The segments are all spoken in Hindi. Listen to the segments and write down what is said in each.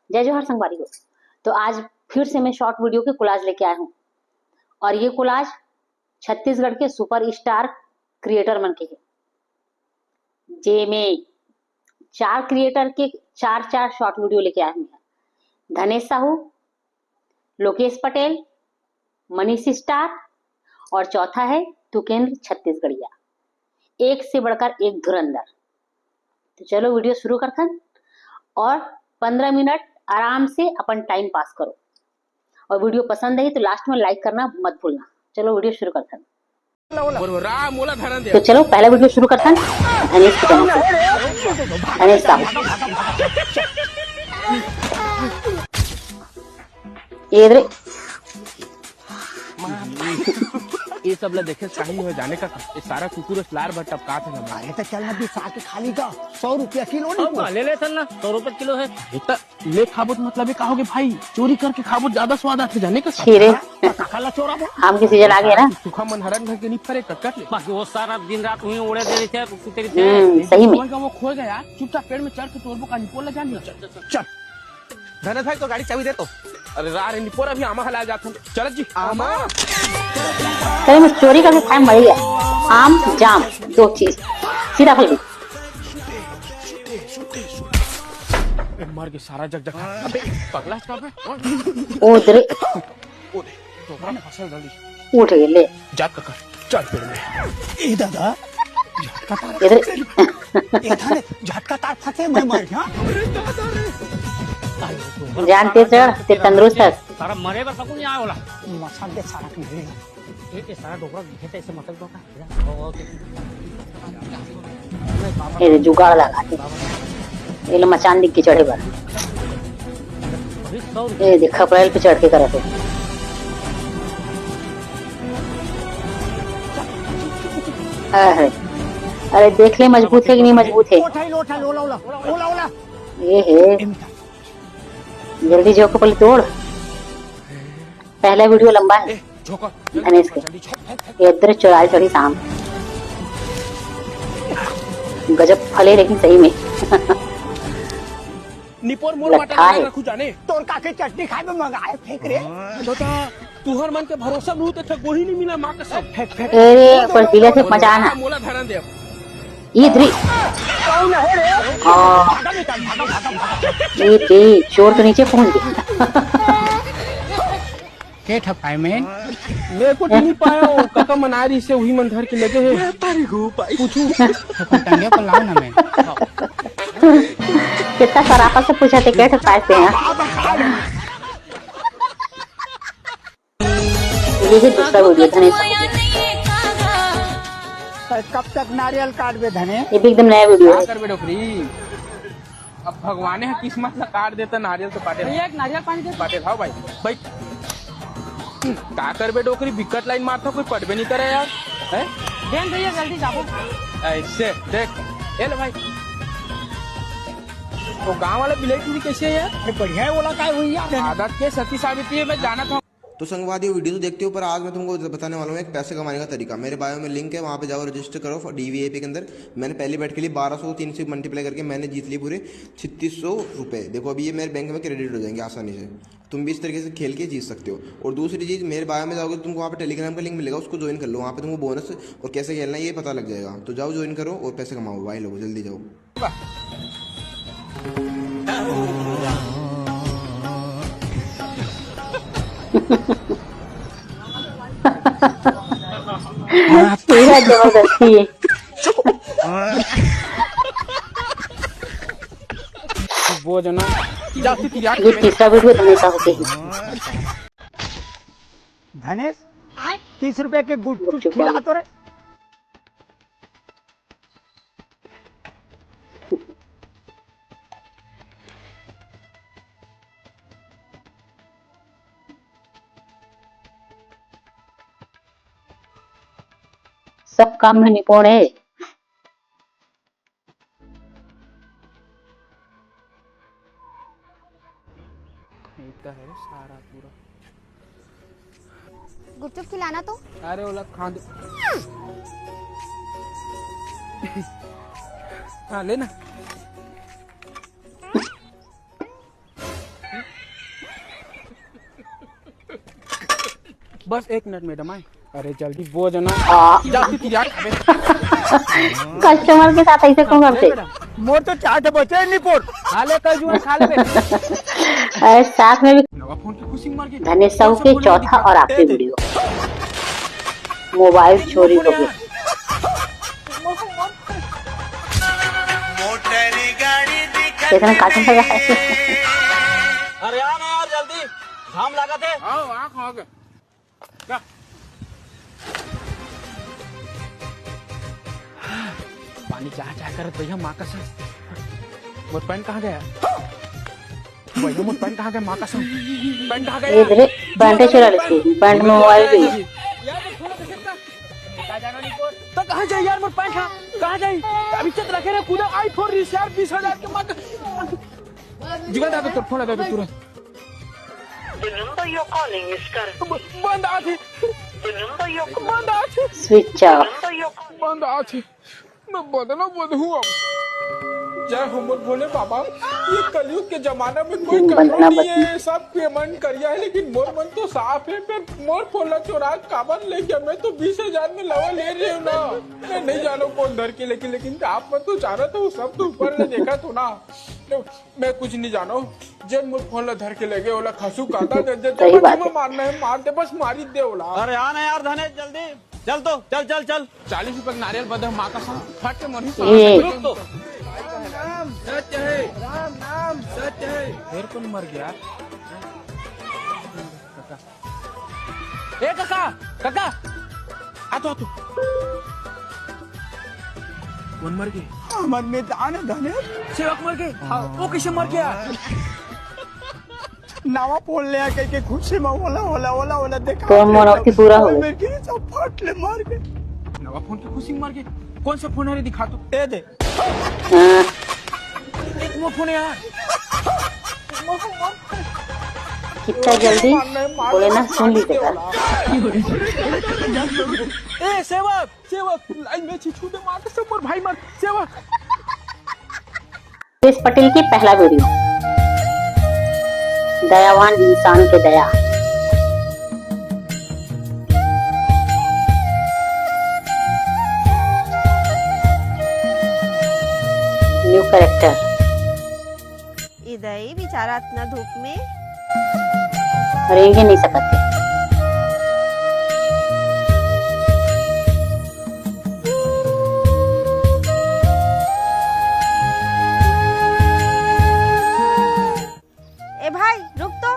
जय जोहर संगवारी हो। तो आज फिर से मैं शॉर्ट वीडियो के कोलाज लेके आया हूँ और ये कोलाज छत्तीसगढ़ के सुपर स्टार क्रिएटर मन के है, जे में 4 क्रिएटर के 4 शॉर्ट वीडियो लेके आए हैं। धनेश साहू, लोकेश पटेल, मनीष स्टार और चौथा है तुकेंद्र छत्तीसगढ़िया। एक से बढ़कर एक धुरंधर। तो चलो वीडियो शुरू करते हैं और 15 मिनट आराम से अपन टाइम पास करो और वीडियो पसंद आई तो लास्ट में लाइक करना मत भूलना। चलो वीडियो शुरू करते हैं। तो चलो पहला वीडियो शुरू करते हैं धनेश के चैनल से। धनेश साहब, ये ये सब ला देखे सही हो जाने का ये सारा कुकुर लार भर टपका थे ना। अरे तो चल ना बिसा के खाली का 100 रुपया किलो नहीं ले लेते ना 100 रुपए किलो है। इतना ले खाबो तो मतलब कहोगे भाई चोरी करके खाबो ज्यादा स्वाद आते जाने का। खीरे काला चोरा आम की सीजन आ गया ना। सूखा मन हरन घर के नहीं फरे कट ले बाकी वो सारा दिन रात वहीं उड़े दे रही थे। सही में वो खो गया चुपचाप पेड़ में चढ़ के तोड़बो का निपोल ले जानी। चल धने भाई तो गाड़ी चाबी दे तो। अरे रा रे निपोर अभी आमा हला जाता चल जी आमा। चलो मैं चोरी करके खाए मर गया। आम जाम 2 चीज सीताफल भी मार के सारा जग अबे पगला कहां पे उधर ओ दे तो मैंने फसल डाली उठ गए ले जात का कर चल पेड़ में ए दादा इधर ए थाने झटका तार फटे मैं मर गया। जानते चढ़ ते तंदुरुस्त है। सारा मरे पर सकूं नहीं आया होला मसाल दे सारा के ये सारा डोकरा घेते ऐसे मतलब डोका ये जुगाड़ लगा के ये लो मचान दिख के चढ़े पर ये देखा अप्रैल पे चढ़ के करते। अरे देख ले मजबूत है कि नहीं मजबूत है। लोटा लोला ओला ओला ओला ये है जल्दी जो को पहले तोड़। पहला वीडियो लंबा है धनेश के। ये इधर चौराहे चढ़ी शाम गजब फले लेकिन सही में निपोर मोर माटा लगा रखू जाने तोर काके चटनी खाए में मंगाए फेंक रे छोटा तुहर मन के भरोसा नहीं तो गोही नहीं मिला मां का सब फेंक फेंक अरे पर बिले से मचाना मोला धरन दे इधर कौन है रे ये दे चोर तो नीचे पहुंच गया। के ठपाए में मेरे को नहीं पाया काका मनारी से वही मन धर के लगे है पूछू टंगे को लाओ ना मैं कितना सराफा से पूछा थे कैसे पाते हैं। ये है दूसरा वीडियो धनेश। कब तक नारियल काट बे धने ये भी एकदम नया वीडियो है। कर बेटो फ्री अब भगवान है किस्मत ला काट देता नारियल तो पाटे एक नारियल पानी दे पाटे खाओ भाई भाई का कर बे डोकरी बिकट लाइन मारता कोई पढ़ भी नहीं करे यार है देन भैया जल्दी जाओ ऐसे देख ए ले भाई तो गांव वाले बिलाई चूरी कैसे है यार बढ़िया है बोला काय हुई यार आदत के सती साबिती है मैं जाना था। तो संगवादी वीडियो तो देखते हो पर आज मैं तुमको बताने वाला हूँ एक पैसे कमाने का तरीका। मेरे बायो में लिंक है, वहाँ पे जाओ रजिस्टर करो DVAP के अंदर। मैंने पहली बैठ के लिए 1200 3 से मल्टीप्लाई करके मैंने जीत लिए पूरे 3600 रुपये। देखो अभी ये मेरे बैंक में क्रेडिट हो जाएंगे आसानी से। तुम भी इस तरीके से खेल के जीत सकते हो। और दूसरी चीज़ मेरे बायो में जाओगे तो तुमको वहाँ पे टेलीग्राम का लिंक मिलेगा, उसको ज्वाइन कर लो। वहाँ पे तुमको बोनस और कैसे खेलना है ये पता लग जाएगा। तो जाओ ज्वाइन करो और पैसे कमाओ भाई लोग, जल्दी जाओ। जबरदस्ती है। वो जना ये तीसरा वीडियो धनेश साहू के धनेश 30 रुपए के गुड़ खिला तो रे सब काम में निपुण है। है सारा पूरा गुपचुप खिलाना तो। अरे ओला खा दो हाँ लेना बस 1 मिनट मैडम आए। अरे जल्दी वो जना हाँ। जाती तिरिया खाबे। कस्टमर के साथ ऐसे क्यों करते? मोर तो चाहते बचे नहीं पोर खा ले कल जुआ खा ले बे। अरे साथ में भी नवा फोन की खुशी मार के धनेश साहू के चौथा और आखिरी वीडियो, मोबाइल चोरी हो गया। देखना काटन लगा है। अरे आ ना यार जल्दी, घाम लगा थे। आओ आंख हो गया क्या? पानी चाह चाह कर भैया माँ का संग मोर पैंट कहाँ गया? भैया मोर पैंट कहाँ गया? माँ का संग पैंट कहाँ गया? इधर पैंटे चुरा लेती, पैंट में मोबाइल भी है। तो कहाँ जाए यार मोर पैंट? कहाँ जाए? अभी तक रखे रहे कूदा आईफोन रिचार्ज 20,000 के माँ का जीवन दादा तो फोन दादा तुरंत The number you're calling is currently बंद आथे बंद आथे switch off. number you're calling. बंद आथे मैं बदला बदहू अब। जय हो मोर भोले बाबा। ये कलयुग के जमाना में कोई बंदना करो नहीं है, बदनी। सब पेमेंट करिया है, लेकिन मोर मन तो साफ है। पर मोर फोन चोरा काबर ले गया? मैं तो 20,000 में लवा ले रही हूँ ना। मैं नहीं जानो कौन धर के लेके, लेकिन आप मैं तो जाना तो सब तो ऊपर ने देखा तो ना। मैं कुछ नहीं जानो। जब मोर फोन धर के ले गए ओला खसू काटा दे सही बात है। मारना है मार दे, बस मारी दे ओला। अरे आ ना यार धनेश जल्दी, चल तो चल चल चल। 40 रुपए का नारियल बदल माँ का संग फट के मरी। ये रुक तो। सच है राम नाम सच है। फिर कौन मर गया? ए काका काका आ तो कौन मर गया? मन में दान धने सेवक मर गए। वो कैसे मर गया? नावा पोल ले आके के खुशी में होला होला होला होला देखा तो मनोती पूरा हो गया। मेरे के सब फट ले मार के नवा फोन की खुशी में मर गए। कौन सा फोन है रे? दिखा तो। दे दे। हाँ, एक वो फोन है यार। कितना जल्दी बोले ना, सुन ली बेटा। ए सेवक सेवक लाइन में छूटे मार के सब भाई मर सेवक। देश पटेल की पहला वीडियो, दयावान इंसान के दया। New character. इधर बेचारा इतना धूप में रेंगे नहीं सकते। ए भाई रुक तो,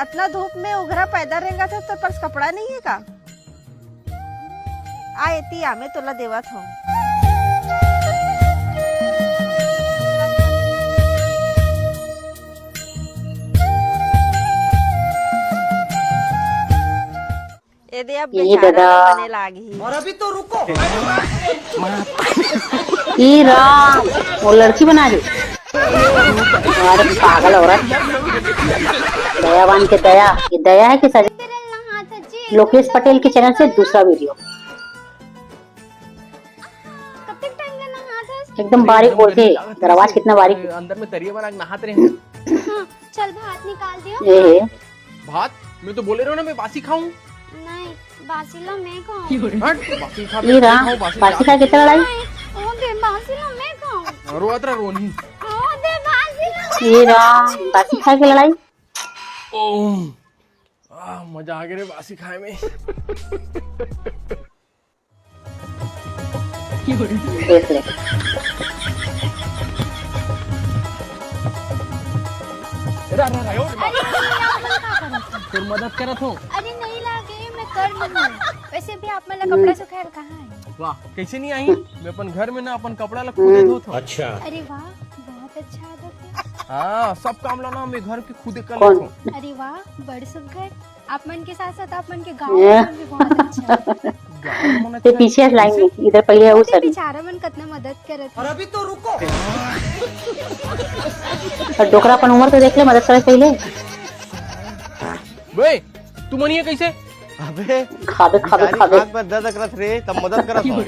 इतना धूप में उघरा पैदा रहेगा था तो पास कपड़ा नहीं है का? आए तिया में तोला देवत हूँ। यदि अब ये बेचारा दादा। बने लागी। और अभी तो रुको। ये राम, वो लड़की बना दी। अरे पागल औरत। दयावान के दया, ये दया है कि सजा? लोकेश पटेल के चैनल से दूसरा वीडियो, एकदम बारीक बोल के। दरवाज कितना बारीक। अंदर में तरिया बना नहाते रहे। चल भात निकाल दियो। ये भात मैं तो बोले रहा हूँ ना मैं बासी खाऊं। नहीं बासी लो मैं खाऊं। हट बासी खा ये राम, बासी खा कितना लड़ाई। ओ दे बासी लो मैं खाऊं। रोतरा रोनी। ओ दे बासी लो। ये राम, बासी खा के लड़ाई। ओह मजा आ गया रे बासी खाए में। देख ले। फिर मदद करत हो। अरे नहीं लागे मैं कर लूंगी। वैसे भी आप मला कपड़ा सुखाए कहाँ है? वाह कैसे नहीं आई? मैं अपन घर में ना अपन कपड़ा ला खुदे धोत हूँ। अच्छा अरे वाह बहुत अच्छा आदत है। हाँ सब काम ला ना मैं घर के खुदे कर कौन? लेता हूँ। अरे वाह बड़ सुघर। आप मन के साथ साथ आप मन के गाँव में भी बहुत अच्छा। ते पीछे लाइन में, इधर पहले है वो ते सर। बेचारा मन कितना मदद करत और है। अभी तो रुको। और डोकरा अपन उम्र तो देख ले, मदद करे पहले। बे तू मनिए कैसे? अबे खाबे खाबे खाबे। हाथ पर दर्द करत रे तब मदद करत हो।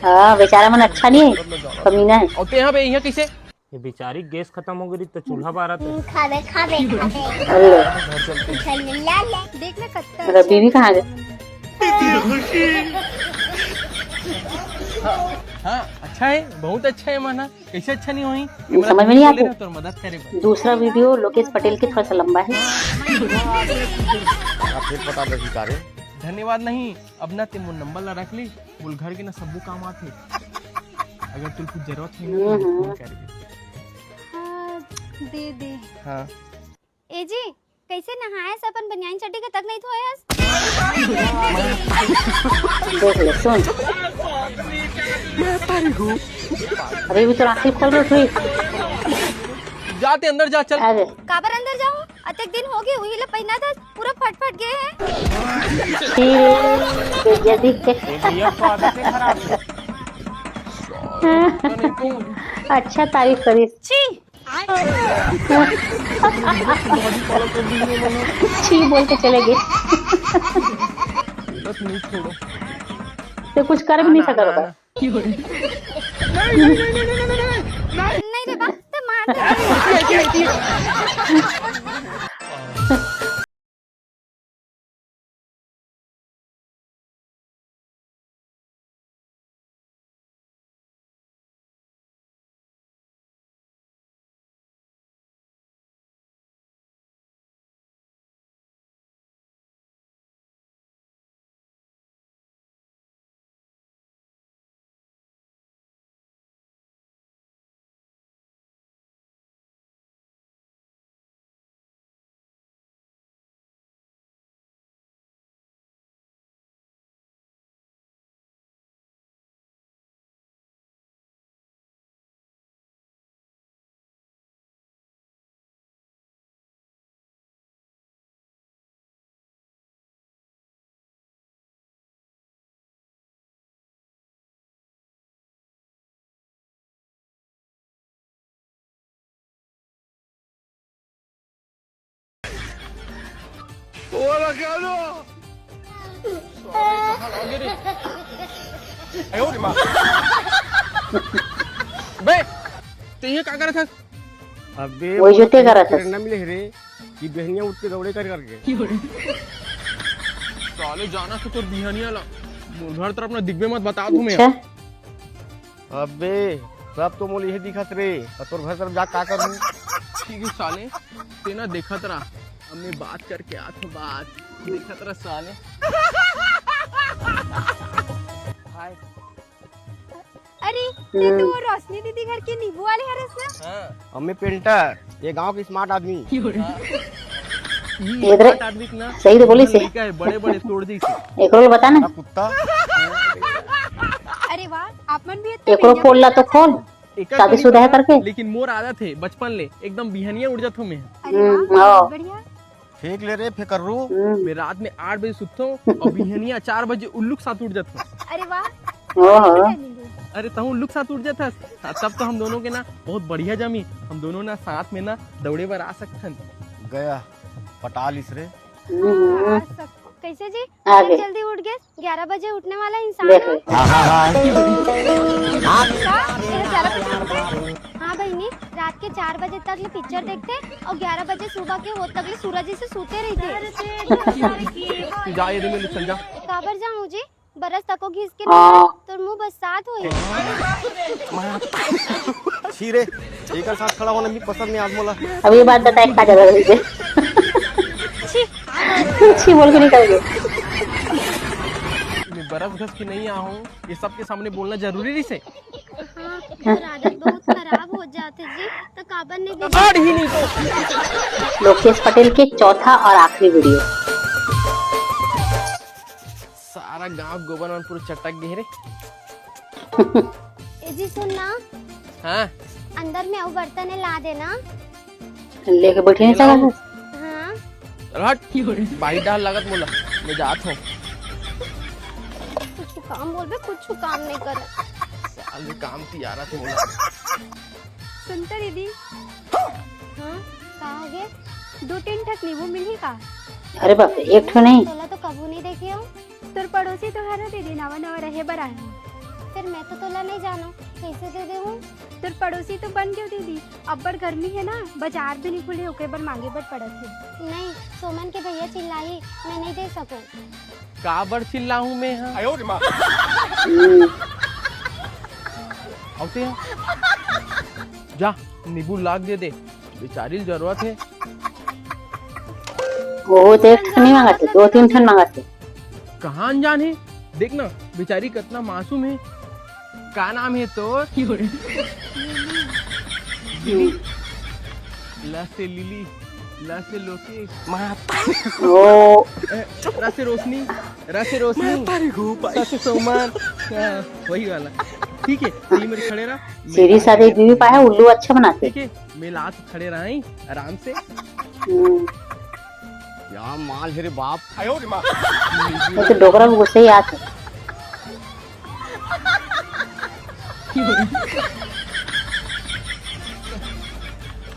हाँ बेचारा मन अच्छा नहीं है, कमीना है। और ते यहाँ पे यहाँ कैसे? ये बेचारी गैस खत्म हो गई तो चूल्हा बारा था। खावे खावे खावे अरे देख ना कत्ता मेरा बीवी कहाँ गई? हाँ अच्छा है, बहुत अच्छा है माना। कैसे अच्छा नहीं हुई? समझ में नहीं आती। तो मदद करे भाई। दूसरा वीडियो लोकेश पटेल के थोड़ा सा लंबा है। धन्यवाद नहीं, अब ना ते मोर नंबर ला रख ली, बोल घर के ना सबू काम आते। अगर तुल कुछ जरूरत है ना तो फोन कर दे। हाँ, दे दे। हाँ ए जी कैसे नहाया से अपन बनियान चड्डी के तक नहीं धोया? देख ले सुन। अरे भी तो आंखें खोल रही थी। जाते अंदर जा चल। अरे काबर अंदर जाऊं? अतक दिन हो गए वही ले पहना था, पूरा फट गए हैं। जल्दी से। ये तो आदत है खराब। अच्छा तारीफ करी। छी छी बोल के चले गए। बस नहीं छोड़ो। तो कुछ कर भी नहीं सका होगा। नहीं रे बा तो मार दे। बे तो ये क्या कर रहा था? अबे वही जो ते करा था। प्रेरणा मिले रे कि बहनियां उठ के दौड़े करके। साले जाना तो तोर बिहानिया ला। घर तरफ ना दिग्बे मत बता दूं मैं। अच्छा अबे सब तो मोल यही दिखत रे, और तोर घर तरफ जा का करूं? ठीक है साले, तेना देखत रहा। अब मैं बात करके आत हूँ बात। देखत रहा साले। हाय। अरे ये तो वो रोशनी दीदी घर के नींबू वाले हरस ना? हाँ। अम्मी पेंटर, ये गांव की स्मार्ट आदमी। इधर आदमी ना सही तो बोली से। लड़का है, बड़े बड़े तोड़ दी से। एक रोल बता ना। कुत्ता अरे वाह आप मन भी इतने एक रोल खोल ला तो खोल। एका शादीशुदा है करके। लेकिन मोर आदत है बचपन ले एकदम बिहानिया उड़ जाता हूँ मैं। अरे वाह हाँ। बढ़िया। फेंक ले रे फेकर्रू। मैं रात में 8 बजे सुतता हूँ और बिहानिया 4 बजे उल्लू के साथ उड़ जाता हूँ। अरे वाह ओहो अरे तहु उल्लू के साथ उड़ जाता। तब तो हम दोनों के ना बहुत बढ़िया जमी। हम दोनों ना साथ में ना दौड़े पर आ सकते। गया पटाल इस रे। हाँ, कैसे जी आगे। जल्दी उठ गए? 11 बजे उठने वाला इंसान देख है। ले। हाँ बहनी रात के 4 बजे तक ले पिक्चर देखते और 11 बजे सुबह के होत तक ले सूरज जी से सोते रहते। जा ये में चल जा। काबर जाऊँ जी? बरस तको घिस के हाँ। तो मुंह बरसात हुई। छी रे, एक साथ खड़ा होना भी पसंद नहीं आज मोला। अब ये बात बताए खा जा रही है। छी बोल के निकल गए। मैं बर्फ घस के नहीं आऊँ, ये सबके सामने बोलना जरूरी नहीं से। हाँ, और आदत बहुत खराब हो जाती जी तो काबर ने भी आड़ ही नहीं तो। लोकेश पटेल के चौथा और आखिरी वीडियो। सारा गांव गोबरपुर चटक गए रे। ए जी सुन ना हाँ अंदर में वो बर्तन ला देना। लेके बैठे नहीं सका। हाँ हट बाई डाल लागत मोला। मैं जात हूँ। कुछ काम बोल बे, कुछ काम नहीं कर। साले काम तियारा थे मोला। सुनते दीदी। हाँ कहा गे 2-3 ठक नींबू मिली का? अरे बाप रे एक ठो नहीं। तोला तो कबू नहीं देखी हो। तोर पड़ोसी तो हर दीदी नवा नवा रहे बर आए। फिर मैं तो तोला नहीं जानो कैसे दे दे हूँ। तोर पड़ोसी तो बन गयो दीदी। अब बर गर्मी है ना, बाजार भी नहीं खुले होके बर मांगे बर पड़त है। नहीं, सोमन के भैया चिल्लाई, मैं नहीं दे सकूं। काबर चिल्लाऊं मैं? हाँ आते हैं, जा नींबू लाग दे, बेचारी जरूरत है। वो तो एक ठन नहीं मांगते, 2-3 ठन मांगते। कहाँ अनजान है, देख ना बेचारी कितना मासूम है। का नाम है तो? लिली। ला से लिली, ला से लोके, वो रा से रोशनी, रा से रोशनी, सा से सोमन। हाँ, वही वाला। ठीक है, ये मेरे खड़े रहा। सीधी सादी बीवी पाया, उल्लू अच्छा बनाते। ठीक है, मैं लात खड़े रहा ही आराम से। क्या माल है रे बाप। वो तो डोकरा में गुस्से ही आते।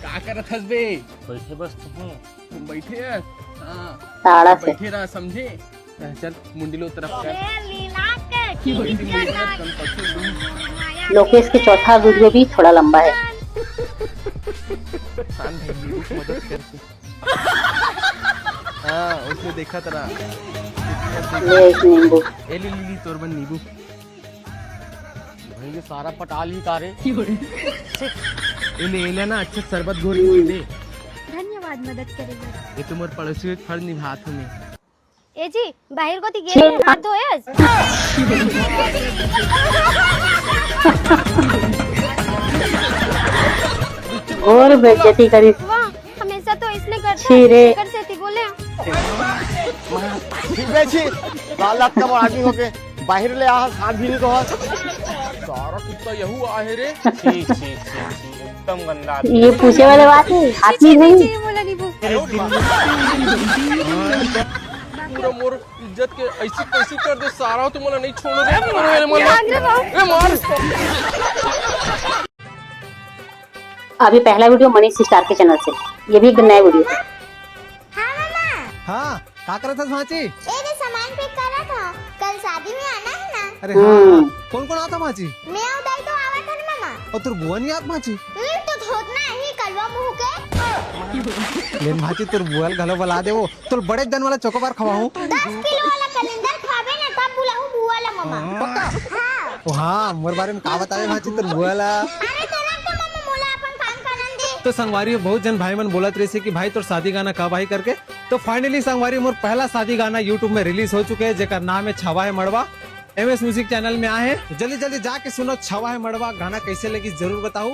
का करत हस बे? बैठे बस तुम बैठे है? हाँ, ताड़ा से बैठे रहा समझे। चल मुंडिलो तरफ कर। लोकेश के चौथा वीडियो भी थोड़ा लंबा है। शान भाई नींबू की मदद करके। हाँ, उसने देखा तेरा। ले एक नींबू। ए लिली तोरबन नींबू। भाई ये सारा पटाल ही तारे। ले ना अच्छा शरबत घोर के दे। धन्यवाद मदद करेगा। ये तुम्हारे पड़ोसी एक फर्ज निभात हूँ मैं। ए जी, बाहर को गे हाथ धोयस। और बेइज्जती करी। वाह, हमेशा तो इसने करता छी रे। कर से थी बोले। ठीक है छी लाल लात का आदमी होके बाहर ले आ हाथ भी नहीं तो सारा कुत्ता यहू आहे रे। छी छी छी एकदम गंदा। ये पूछे वाले बात है, हाथ नहीं धोई। जी बोला नींबू। पूरा मोर इज्जत के ऐसी कैसी कर दे, सारा तुम्हारा नहीं छोड़ोगे। ए मार। अभी पहला वीडियो मनीष स्टार के चैनल से, ये भी एक नया वीडियो है। हाँ मामा, हाँ का करत हस भांची? ये सामान पिक करा था, कल शादी में आना है ना। अरे हाँ, कौन कौन आता भांची? मैं उधर तो आवा था ना मामा। और तुर बुआ नहीं आत भांची? तो थोतना ही कलवा मुंह के। लेन भांची तुर बुआल घलो बला दे, वो तुर बड़े जन वाला चोकोबार खवाऊं। 10 किलो वाला कैलेंडर खावे ना, तब बुलाऊं बुआ ला मामा। हाँ। ओ हाँ, मोर बारे में का बतावे भांची तुर बुआला? अरे तेरा तो मामा मोला अपन काम करन दे। तो संगवारी बहुत जन भाई मन बोलत रहे से कि भाई तोर शादी गाना कब आई करके। तो फाइनली संगवारी मोर पहला शादी गाना यूट्यूब में रिलीज हो चुके हैं, जेकर नाम है छवा है मड़वा। MS म्यूजिक चैनल में आए हैं, जल्दी जल्दी जाके सुनो छवा है मड़वा गाना कैसे लगी जरूर बताओ।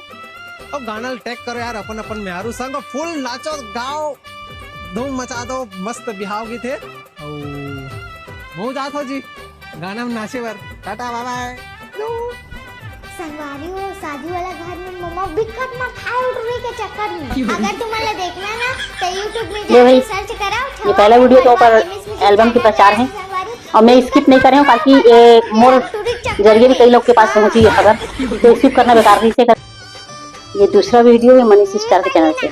और गाना टैग करो यार अपन अपन में यारू संग, फुल नाचो गाओ, धूम मचा दो, मस्त बिहाव गीत है। हो जात हो जी गाना में नाचे बर। Tata bye bye. संगवारी वो शादी वाला घर में मामा बिकट मत खाए उठने के चक्कर में। अगर तुम्हारा देखना ना तो YouTube में ले भाई, जाके सर्च कराओ। ये पहला वीडियो तो ऊपर एल्बम के प्रचार है और मैं स्किप नहीं कर रही हूँ, ताकि ये मोर जरिए भी कई लोग के पास पहुंची है खबर, तो स्किप करना बेकार नहीं से कर। ये दूसरा वीडियो है मनीष स्टार के चैनल से।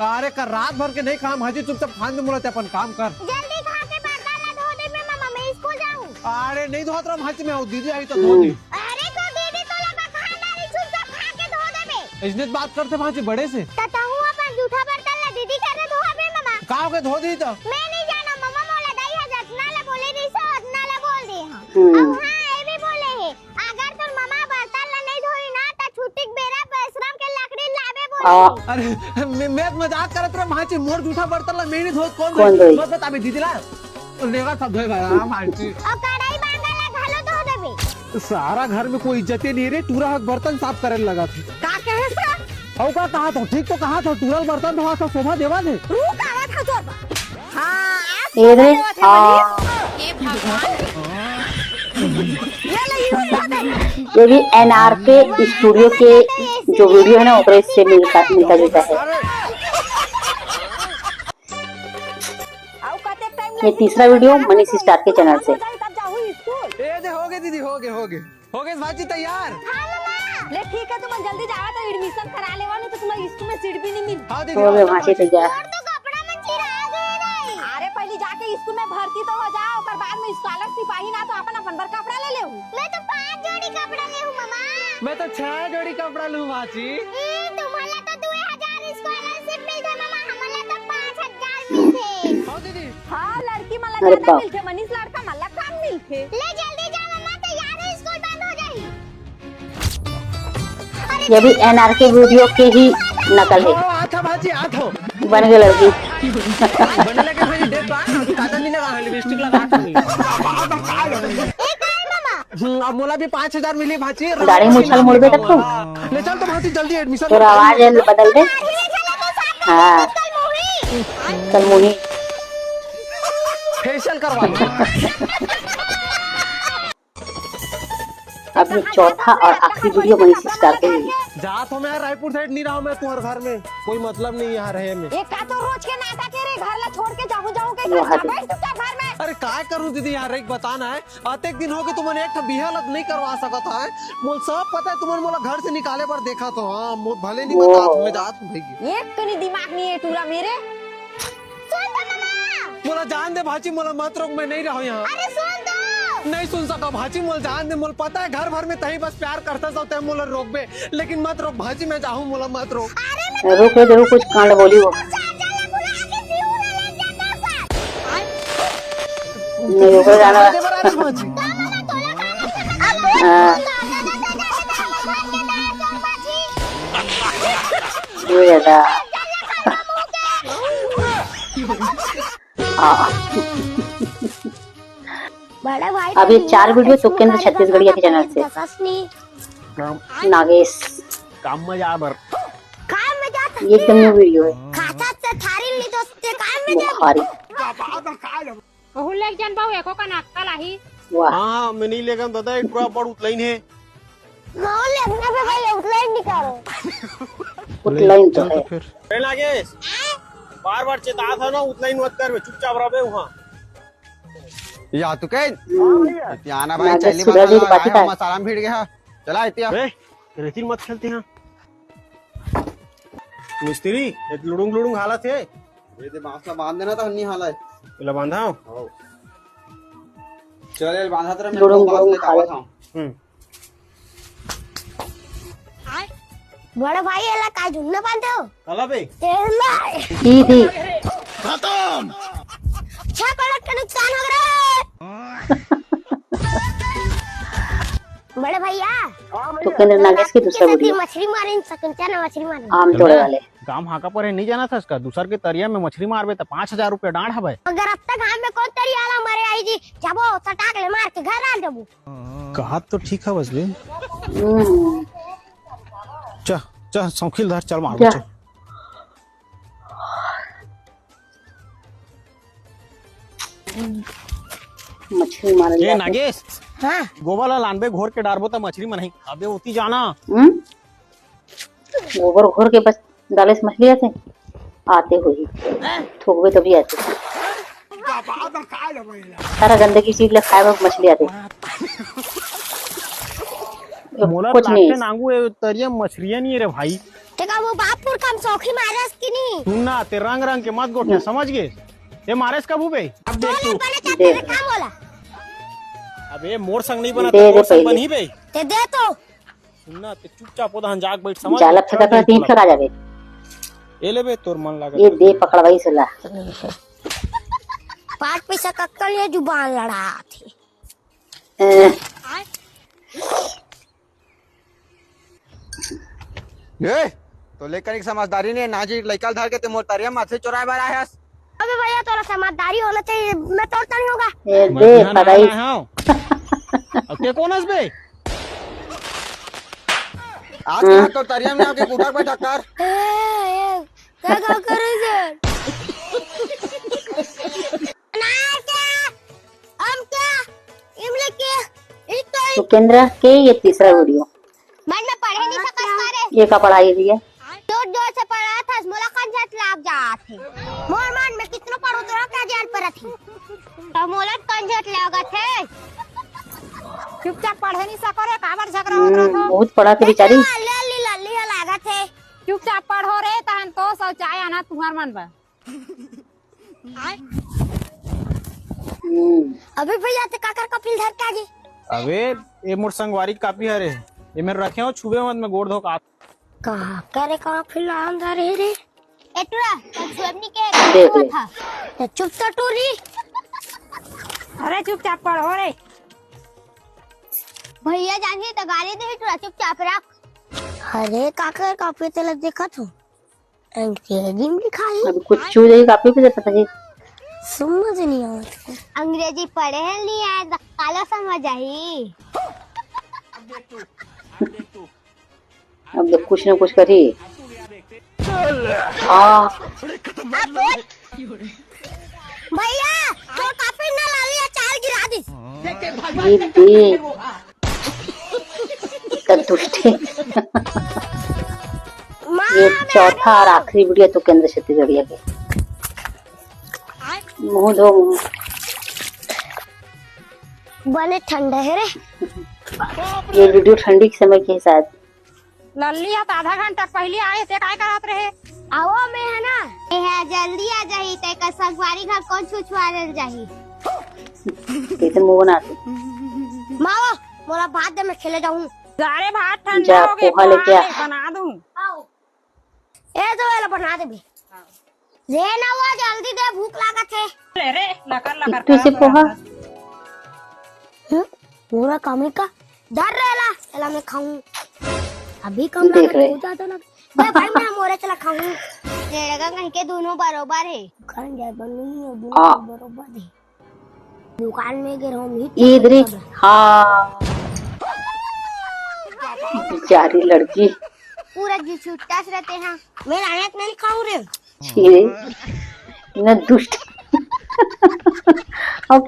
अरे कर रात भर के नहीं काम हाजी, चुपचाप खान में मुलाते अपन काम कर। जल्दी खा के बर्तन ला धो दे, मैं मामा मैं स्कूल जाऊं। अरे नहीं धोत रहा हाजी में आओ, दीदी आई तो धो दी। अरे तो दीदी तो लगा खाना नहीं, चुपचाप खा के धो दे बे। इसने बात करते भांजी बड़े से। तताहू अपन जूठा बर्तन ला दीदी करे धोआ बे मामा। का के धो दी तो मैं नहीं जाना मामा, मोला दाई है जतना ला बोले नहीं सो उतना ला बोल दे। हां अब हां ये भी बोले है, अगर तुम मामा बर्तन ला नहीं धोई ना त छुट्टी बेरा परिश्रम के लकड़ी लावे बोले। अरे मैं मजाक करत रहा भांजी, मोर जूठा बर्तन ला मैं नहीं धोत कौन कौन धोई? बस बता बे दीदी ला और लेगा सब धोए भाई भांजी। और कढ़ाई बांधा ला घालो धो दे बे। सारा घर में कोई इज्जत ही नहीं रे, टूरा हक बर्तन साफ करे लगा थे। का कहे सा औ का कहा तो ठीक तो कहा था, टूरल बर्तन धोआ था शोभा देवा दे। रुक आवा था तो। हां ये रे ये भी NRK स्टूडियो के जो वीडियो है ना ऊपर इससे मिलता जुलता है। ये तीसरा वीडियो मनीष स्टार के चैनल से। ए दे हो गए दीदी, हो गए भाजी तैयार। हां मामा ले ठीक है, तुम जल्दी जावा तो एडमिशन करा लेवा, नहीं तो तुम्हारा स्कूल में सीट भी नहीं मिल। हां दीदी हो गए भाषी तैयार। और तो कपड़ा में चिरा गए नहीं। अरे पहले जाके स्कूल में भर्ती तो हो जाओ, ओकर बाद में स्कॉलरशिप आई ना तो अपन अपन बर कपड़ा ले लेऊ। मैं तो 5 जोड़ी कपड़ा ले हूँ मामा। मैं तो 6 जोड़ी कपड़ा लूँ भाजी। तुम्हाला तो 2000 स्कॉलरशिप मिलते मामा, हमारा तो 5000 मिलते। हाँ दीदी। हाँ लड़की मला अरे ज्यादा बाप। मिलते, मनीष लड़का मला कम मिलते। ले जल्दी जा मामा, तैयार है, स्कूल बंद हो जाएगी। ये भी एनआरके वीडियो के ही नकल है। आता भाजी आता। बन गई लड़की। बनने लगे भाई डेट आ काटन नहीं लगा लिपस्टिक लगा अब मोला भी 5000 मिली भाजी। दाढ़ी मूछल मोड़ दे तक तू। ले चल तो भाजी जल्दी एडमिशन। थोड़ा आवाज बदल दे। हाँ कल मुही फेशियल करवा लो। अभी चौथा और आखिरी वीडियो वहीं से स्टार्ट हुई। जा तो मैं रायपुर साइड नहीं रहा, मैं तुम्हारे घर में कोई मतलब नहीं यहाँ रहे में। एक का तो रोज के नाटक है रे, घर ला छोड़ के जाऊं के वो हद। बैठ चुपचाप घर में। अरे क्या करूं दीदी यार, एक बताना है आते एक दिन हो गए तुमने एक बिहा नहीं करवा सकता है। मोल सब पता है तुमने मोला घर से निकाले पर देखा तो हाँ भले नहीं बता तुम्हें जात भई एक कनी दिमाग नहीं है टूरा मेरे। मोला जान दे भाजी, मोला मत रोक, मैं नहीं रहा यहाँ। अरे सुन दो। नहीं सुन सका भाजी, मोल जान दे, मोल पता है घर भर में तही बस प्यार करता था मोला रोक बे, लेकिन मत रोक भाजी, मैं जाऊँ मोला मत रोक। रुक देखो कुछ कांड बोली वो नहीं ऊपर जाना। हाँ ये दादा बड़े भाई अभी 4 वीडियो सुकेंद्र छत्तीसगढ़िया के चैनल से। नागेश काम में जा बर। काम में जाता ये एकदम न्यू वीडियो है। खाता से थारी नहीं तो ते काम में जा। बुखारी ओहु लेक जान बाऊ एको का नाटका लाही। वाह हाँ मैं नहीं लेगा दादा, एक पूरा बड़ उतलाइन है। माहौल लगना पे भाई आउटलाइन निकालो। उतलाइन तो है। फिर नागेश बार बार चेता था ना, उतलाइन मत कर, चुपचाप रहे वहाँ। या तू कह आना भाई नागेश चली सुधर जी तो बाकी का है। मसाला में भिड़ गया। चला इतिया रेती मत खेलते हैं मिस्त्री, एक लुड़ुंग हालत है। ये दे बांसला बांध देना था, नहीं हालत है बांधा हूँ। चल बांधा तेरा लुड़ुंग हालत। बड़े भाई एला का झुन्ना बांधे हो? चला बे एला सीधी खत्म। 6 करोड़ का नुकसान हो रहा है। बड़े भैया सुकेंद्र नागेश की दूसरा वीडियो मछली मारे सकंचा ना मछली मारे आम तोड़े वाले। काम हाका पर नहीं जाना था इसका, दूसर के तरिया में मछली मारबे तो 5000 रुपया डांड हवे। अगर अब तक हम में कौन तरिया आला मरे आई जी जाबो सटाक ले मार के घर आ देबो। कहा तो ठीक है बसले। चा सौखिल धर चल मार जा। मछली मार ये नागेश हां गोवाला लानबे घोर के डारबो त मछली में नहीं अबे उती जाना। गोबर घोर के बस डाले से मछली आते आते हुई थूकबे तो भी आते। सारा गंदगी चीज ले खाए में मछली आते। मोला कुछ नहीं लाके नांगू ए तरिया मछलियां नहीं है रे भाई। तेका वो बापुर काम सौखी मारस की नहीं सुन ना ते रंग के मत गोठे समझ गए। ये मारेस कब बे? अब देख तू तेरे काम होला अबे मोर संग नहीं बना दे तो दे मोर संग पहले। बनी बे। ते दे तो सुन ना ते चुपचाप उधर जाग बैठ समझ। जाला फेंका कर 3 फेंका जावे। ए ले बे तोर मन लागे ये दे पकड़वाई सला 5 पैसा कक्कल ये जुबान लड़ा थी। ए तो लेकर एक समझदारी ने नाजी लइका धर के ते मोर तरिया माथे चोराए बार आया। अबे भैया तोरा समझदारी होना चाहिए, मैं तोड़ता नहीं होगा। ये दे पकड़ाई अब के कौन हस बे? आज क्या तो तरिया में आके कुटाक बैठा कर। क्या करो सर ना क्या हम क्या इमले के इस तो सुकेंद्र के ये तीसरा वीडियो। मैं पढ़े नहीं सकता सारे ये का पढ़ाई हुई है। जोर से पढ़ा था मोला कंजट लाग जाते मोर मन में कितना पढ़ो तो क्या जान पर थी तो मोला कंजट लागा थे। चुपचाप पढ़े नहीं सको रे, काबर झगड़ा होत रहो। बहुत पढ़ा थे बेचारी। लल्ली लागा थे चुपचाप पढ़ो रे, तहन तो शौचालय आना तुम्हार मन बा। अभी भैया ते काकर कपिल धर के आगे अबे ये मोर संगवारी कापी हरे ये मेरे रखे हो छुबे मत मैं गोड़ धो का कहाँ करे कहाँ फिर अंदर है रे एटुरा छुबनी के देख ले। था तो चुप तो टूरी अरे चुपचाप पढ़ो रे। भैया जानिए तो गाली दे एटुरा चुपचाप रख अरे काका कापी तो लग देखा तू अंग्रेजी में लिखा है अभी कुछ चू जाएगी कापी पे पता नहीं। समझ नहीं आता अंग्रेजी पढ़े नहीं आए तो काला समझ आई अब देख कुछ ना कुछ करी। भैया तो काफी ना लाली अचार गिरा दी ये दे का दुष्टे। ये चौथा और आखिरी वीडियो तो केंद्र छत्तीसगढ़िया के मुंह धो मुंह। बने ठंडा है रे ये वीडियो ठंडी के समय के है शायद। लल्ली तो आधा घंटा पहले आए थे काय करत रहे। आओ में है ना ये है जल्दी आ जाही ते का संगवारी घर कौन छुछवा ले जाही कैसे मुंह बनाते। माओ मोरा भात दे मैं खेले जाऊं सारे भात ठंडा जा हो गए पोहा लेके आ। बना दूं। ए तो वाला बना दे बे रे ना हुआ जल्दी दे भूख लागत है ले रे लकर लकर इतने से पोहा पूरा काम का डर रहेला चला मैं खाऊं अभी कम देख रहे। हो जाता ना दे भाई मैं मोरे चला खाऊं लगा कहीं के दोनों बराबर है खान जाए नहीं है दोनों बराबर है दुकान में गिर हम ही ये इधर ही। हाँ बेचारी लड़की पूरा जी छुट्टा से रहते हैं मैं लायक नहीं खाऊं रे छी न दुष्ट और